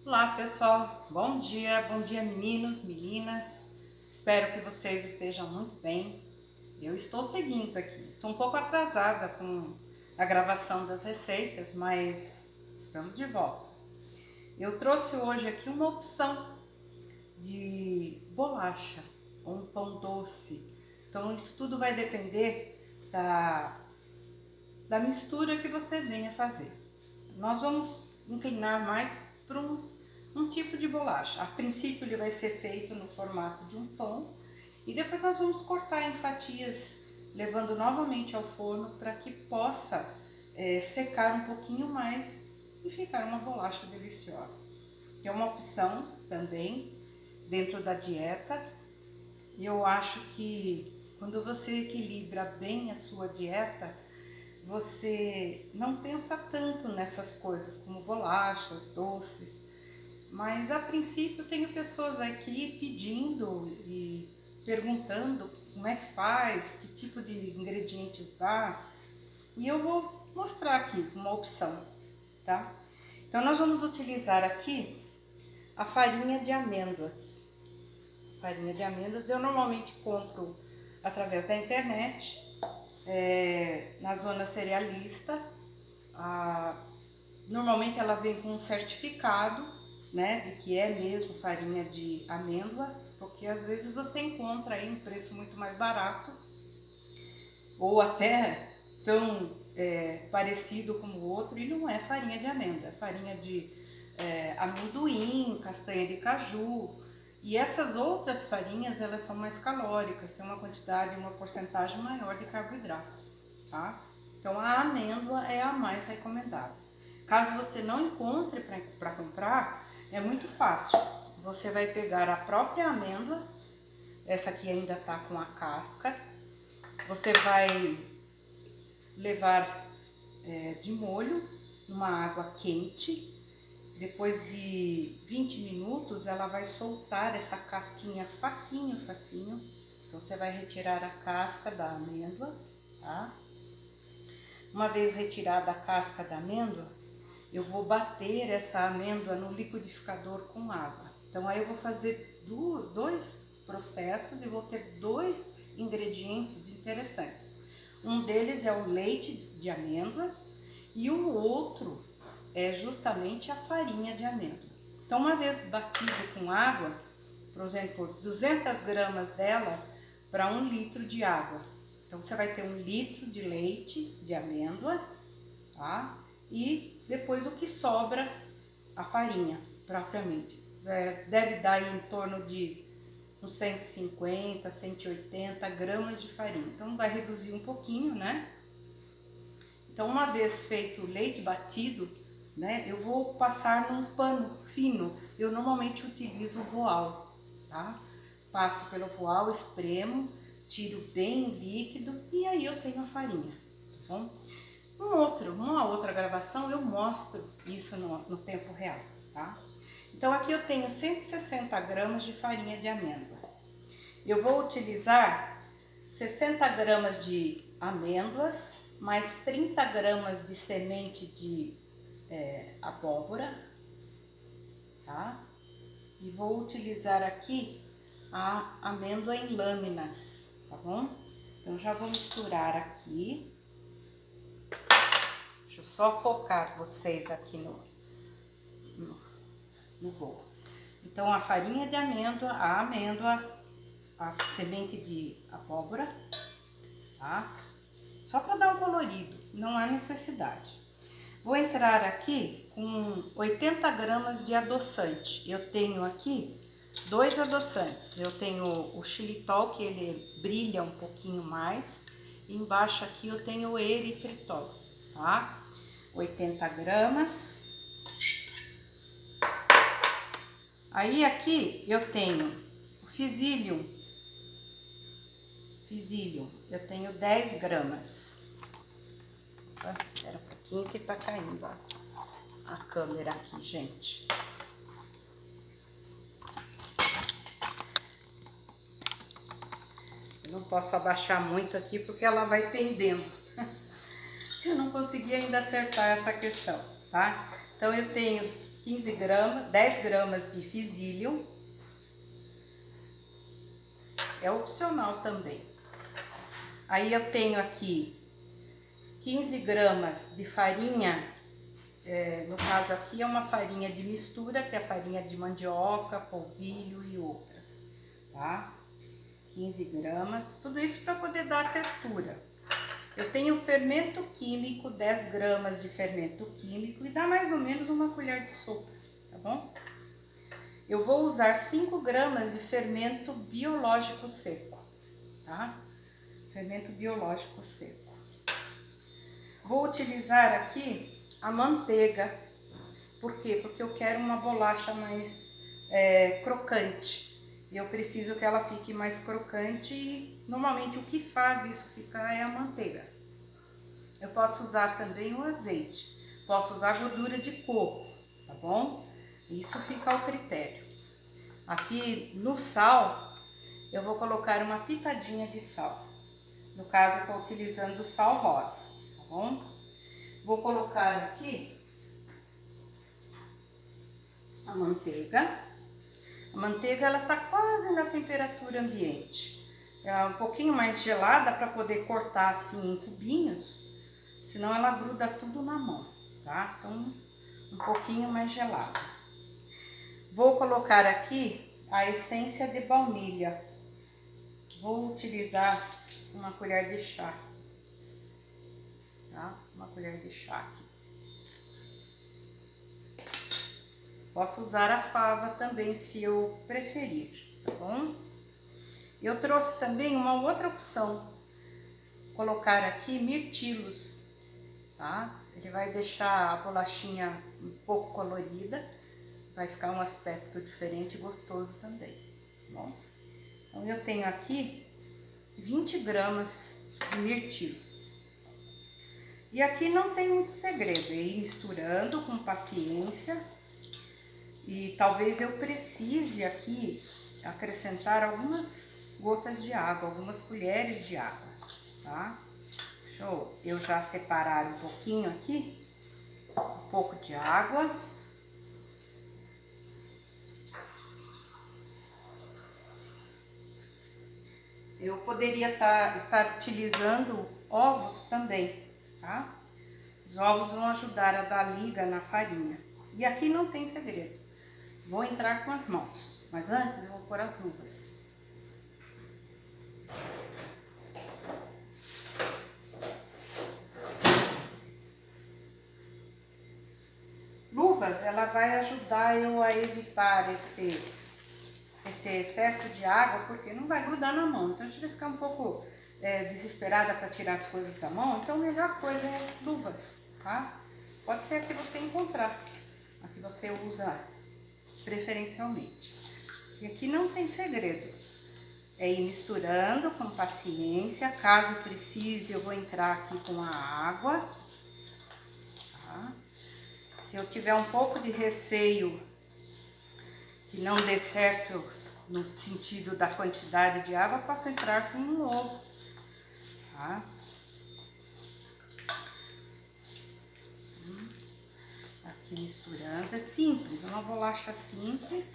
Olá pessoal, bom dia meninos, meninas, espero que vocês estejam muito bem. Eu estou seguindo aqui, estou um pouco atrasada com a gravação das receitas, mas estamos de volta. Eu trouxe hoje aqui uma opção de bolacha ou um pão doce, então isso tudo vai depender da mistura que você venha fazer. Nós vamos inclinar mais para um tipo de bolacha. A princípio ele vai ser feito no formato de um pão e depois nós vamos cortar em fatias, levando novamente ao forno para que possa secar um pouquinho mais e ficar uma bolacha deliciosa. É uma opção também dentro da dieta. Eu acho que quando você equilibra bem a sua dieta, você não pensa tanto nessas coisas como bolachas, doces, mas a princípio tenho pessoas aqui pedindo e perguntando como é que faz, que tipo de ingrediente usar, e eu vou mostrar aqui uma opção, tá? Então nós vamos utilizar aqui a farinha de amêndoas. Farinha de amêndoas eu normalmente compro através da internet, na zona cerealista. Normalmente ela vem com um certificado, né, de que é mesmo farinha de amêndoa, porque às vezes você encontra aí um preço muito mais barato, ou até tão parecido como o outro, e não é farinha de amêndoa, é farinha de amendoim, castanha de caju. E essas outras farinhas, elas são mais calóricas, tem uma quantidade, uma porcentagem maior de carboidratos, tá? Então a amêndoa é a mais recomendada. Caso você não encontre para comprar, é muito fácil. Você vai pegar a própria amêndoa, essa aqui ainda tá com a casca, você vai levar de molho numa água quente. Depois de 20 minutos, ela vai soltar essa casquinha facinho, facinho. Então, você vai retirar a casca da amêndoa, tá? Uma vez retirada a casca da amêndoa, eu vou bater essa amêndoa no liquidificador com água. Então, aí eu vou fazer dois processos e vou ter dois ingredientes interessantes. Um deles é o leite de amêndoas e o outro é justamente a farinha de amêndoa. Então, uma vez batido com água, por exemplo, 200 gramas dela para 1 litro de água. Então, você vai ter 1 litro de leite de amêndoa, tá? E depois o que sobra, a farinha, propriamente. Deve dar aí em torno de uns 150, 180 gramas de farinha. Então, vai reduzir um pouquinho, né? Então, uma vez feito o leite batido, né, eu vou passar num pano fino. Eu normalmente utilizo o voal, tá? Passo pelo voal, espremo, tiro bem líquido e aí eu tenho a farinha, tá bom? Uma outra gravação eu mostro isso no tempo real, tá? Então aqui eu tenho 160 gramas de farinha de amêndoa. Eu vou utilizar 60 gramas de amêndoas, mais 30 gramas de semente de abóbora, tá? E vou utilizar aqui a amêndoa em lâminas, tá bom? Então já vou misturar aqui. Deixa eu só focar vocês aqui no bolo. Então a farinha de amêndoa, a semente de abóbora, tá? Só para dar um colorido, não há necessidade. Vou entrar aqui com 80 gramas de adoçante. Eu tenho aqui 2 adoçantes. Eu tenho o xilitol, que ele brilha um pouquinho mais. E embaixo aqui eu tenho o eritritol, tá? 80 gramas. Aí aqui eu tenho o Psyllium. Eu tenho 10 gramas. Espera um pouquinho que tá caindo a câmera aqui, gente. Eu não posso abaixar muito aqui porque ela vai pendendo. Eu não consegui ainda acertar essa questão, tá? Então eu tenho 15 gramas, 10 gramas de Psyllium. É opcional também. Aí eu tenho aqui 15 gramas de farinha, no caso aqui é uma farinha de mistura, que é farinha de mandioca, polvilho e outras, tá? 15 gramas, tudo isso para poder dar textura. Eu tenho fermento químico, 10 gramas de fermento químico e dá mais ou menos uma colher de sopa, tá bom? Eu vou usar 5 gramas de fermento biológico seco, tá? Fermento biológico seco. Vou utilizar aqui a manteiga. Por quê? Porque eu quero uma bolacha mais crocante. Eu preciso que ela fique mais crocante e normalmente o que faz isso ficar é a manteiga. Eu posso usar também o azeite. Posso usar gordura de coco, tá bom? Isso fica ao critério. Aqui no sal, eu vou colocar uma pitadinha de sal. No caso, eu estou utilizando sal rosa, tá bom? Vou colocar aqui a manteiga. A manteiga, ela tá quase na temperatura ambiente. É um pouquinho mais gelada para poder cortar assim em cubinhos, senão ela gruda tudo na mão, tá? Então, um pouquinho mais gelada. Vou colocar aqui a essência de baunilha. Vou utilizar uma colher de chá, tá? Uma colher de chá aqui. Posso usar a fava também, se eu preferir, tá bom? Eu trouxe também uma outra opção, colocar aqui mirtilos, tá? Ele vai deixar a bolachinha um pouco colorida, vai ficar um aspecto diferente e gostoso também, tá bom? Então, eu tenho aqui 20 gramas de mirtilo. E aqui não tem muito segredo, é ir misturando com paciência. E talvez eu precise aqui acrescentar algumas gotas de água, algumas colheres de água, tá? Deixa eu já separar um pouquinho aqui, um pouco de água. Eu poderia estar utilizando ovos também, tá? Os ovos vão ajudar a dar liga na farinha. E aqui não tem segredo. Vou entrar com as mãos, mas antes eu vou pôr as luvas. Luvas, ela vai ajudar eu a evitar esse excesso de água, porque não vai grudar na mão. Então, a gente vai ficar um pouco desesperada para tirar as coisas da mão, então a melhor coisa é luvas, tá? Pode ser a que você encontrar, a que você usa preferencialmente. E aqui não tem segredo, é ir misturando com paciência. Caso precise, eu vou entrar aqui com a água, tá? Se eu tiver um pouco de receio que não dê certo no sentido da quantidade de água, posso entrar com um ovo, tá? Aqui misturando, é simples, é uma bolacha simples.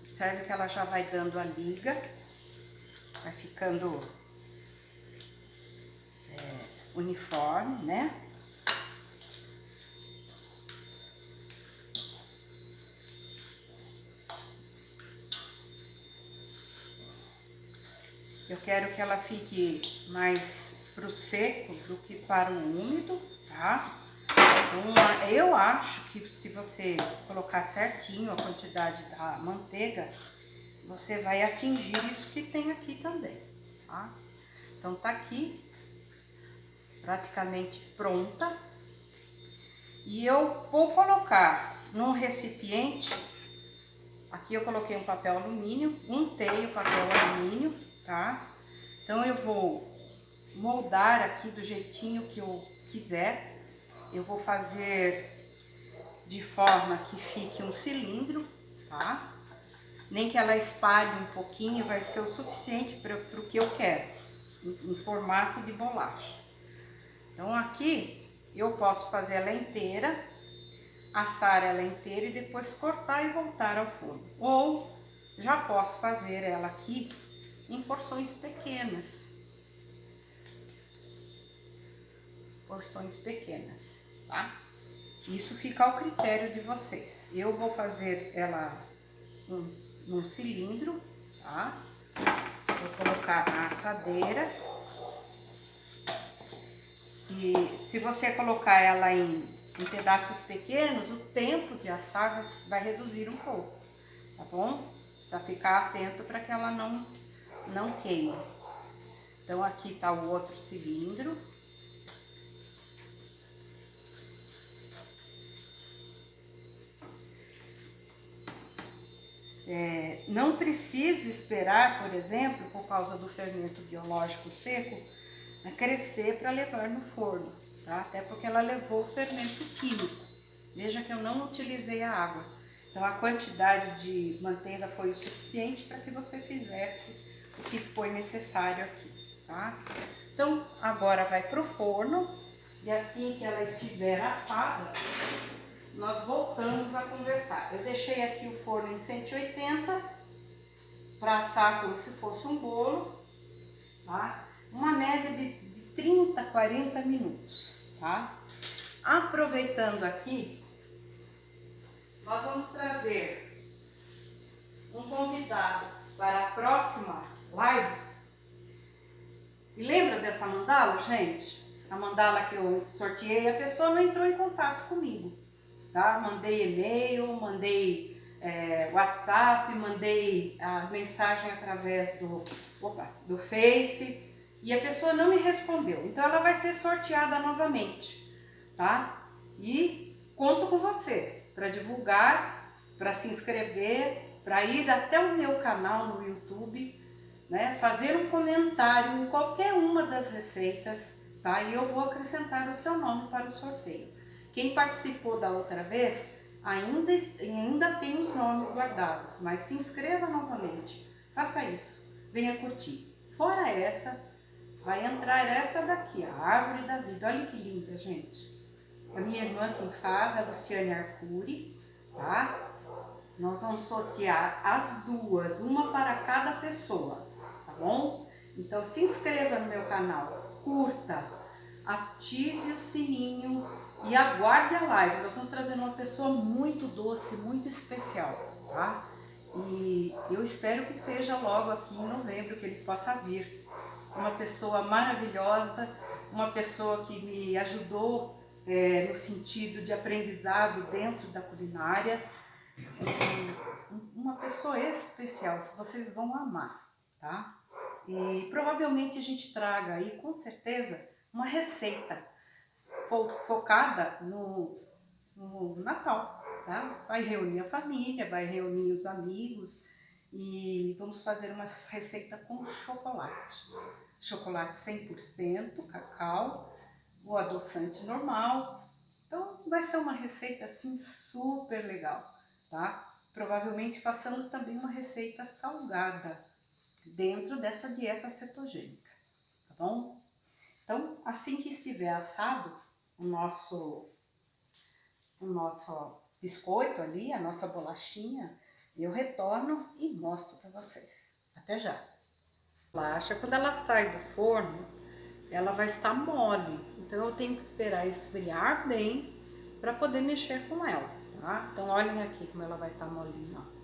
Observe que ela já vai dando a liga, vai ficando uniforme, né? Eu quero que ela fique mais pro seco do que para o úmido, tá? Então, eu acho que se você colocar certinho a quantidade da manteiga, você vai atingir isso que tem aqui também, tá? Então, tá aqui praticamente pronta. E eu vou colocar num recipiente, aqui eu coloquei um papel alumínio, untei o papel alumínio, tá? Então, eu vou moldar aqui do jeitinho que eu quiser. Eu vou fazer de forma que fique um cilindro, tá? Nem que ela espalhe um pouquinho, vai ser o suficiente para o que eu quero, em formato de bolacha. Então aqui eu posso fazer ela inteira, assar ela inteira e depois cortar e voltar ao forno. Ou já posso fazer ela aqui em porções pequenas. Porções pequenas, tá? Isso fica ao critério de vocês. Eu vou fazer ela num cilindro, tá? Vou colocar na assadeira. E se você colocar ela em pedaços pequenos, o tempo de assar vai reduzir um pouco, tá bom? Precisa ficar atento para que ela não queime. Então aqui tá o outro cilindro. Não preciso esperar, por exemplo, por causa do fermento biológico seco, crescer para levar no forno, tá? Até porque ela levou o fermento químico. Veja que eu não utilizei a água. Então a quantidade de manteiga foi o suficiente para que você fizesse o que foi necessário aqui, tá? Então agora vai pro forno e assim que ela estiver assada, nós voltamos a conversar. Eu deixei aqui o forno em 180 para assar como se fosse um bolo, tá? Uma média de 30, 40 minutos, tá? Aproveitando aqui, nós vamos trazer um convidado para a próxima live. E lembra dessa mandala, gente? A mandala que eu sorteei, a pessoa não entrou em contato comigo, tá? Mandei e-mail, mandei WhatsApp, mandei a mensagem através do Face e a pessoa não me respondeu. Então ela vai ser sorteada novamente, tá? E conto com você para divulgar, para se inscrever, para ir até o meu canal no YouTube, né? Fazer um comentário em qualquer uma das receitas, tá? E eu vou acrescentar o seu nome para o sorteio. Quem participou da outra vez ainda tem os nomes guardados, mas se inscreva novamente, faça isso, venha curtir. Fora essa, vai entrar essa daqui, a árvore da vida. Olha que linda, gente. A minha irmã quem faz, a Luciane Arcuri, tá? Nós vamos sortear as duas, uma para cada pessoa, tá bom? Então se inscreva no meu canal, curta, ative o sininho e aguarde a live. Nós vamos trazer uma pessoa muito doce, muito especial, tá? E eu espero que seja logo aqui em novembro, que ele possa vir. Uma pessoa maravilhosa, uma pessoa que me ajudou no sentido de aprendizado dentro da culinária. Uma pessoa especial, vocês vão amar, tá? E provavelmente a gente traga aí, com certeza, uma receita focada no Natal, tá? Vai reunir a família, vai reunir os amigos e vamos fazer uma receita com chocolate. Chocolate 100%, cacau, o adoçante normal. Então vai ser uma receita assim super legal, tá? Provavelmente façamos também uma receita salgada dentro dessa dieta cetogênica, tá bom? Então, assim que estiver assado o nosso biscoito ali, a nossa bolachinha, eu retorno e mostro para vocês. Até já! A bolacha, quando ela sai do forno, ela vai estar mole, então eu tenho que esperar esfriar bem para poder mexer com ela, tá? Então olhem aqui como ela vai estar molinha, ó.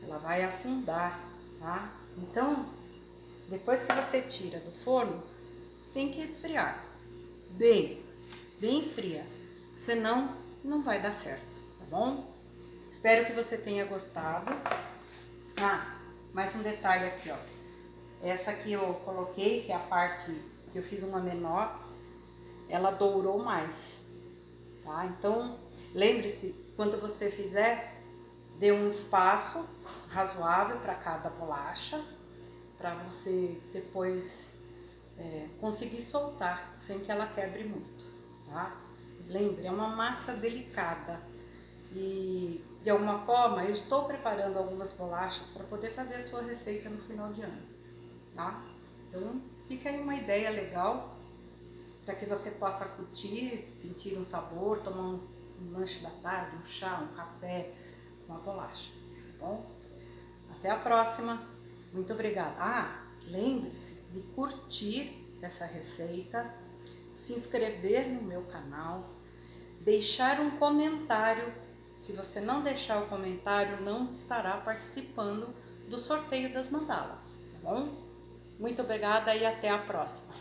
Ela vai afundar, tá? Então, depois que você tira do forno, tem que esfriar bem fria, senão não vai dar certo, tá bom? Espero que você tenha gostado. Mais um detalhe aqui, ó. Essa aqui eu coloquei, que é a parte que eu fiz uma menor, ela dourou mais, tá? Então, lembre-se, quando você fizer, dê um espaço razoável para cada bolacha, para você depois conseguir soltar, sem que ela quebre muito, tá? lembre, é uma massa delicada e de alguma forma eu estou preparando algumas bolachas para poder fazer a sua receita no final de ano, tá? Então fica aí uma ideia legal para que você possa curtir, sentir um sabor, tomar um lanche da tarde, um chá, um café, uma bolacha, tá bom? Até a próxima, muito obrigada. Ah, lembre-se de curtir essa receita, se inscrever no meu canal, deixar um comentário. Se você não deixar o comentário, não estará participando do sorteio das mandalas, tá bom? Muito obrigada e até a próxima.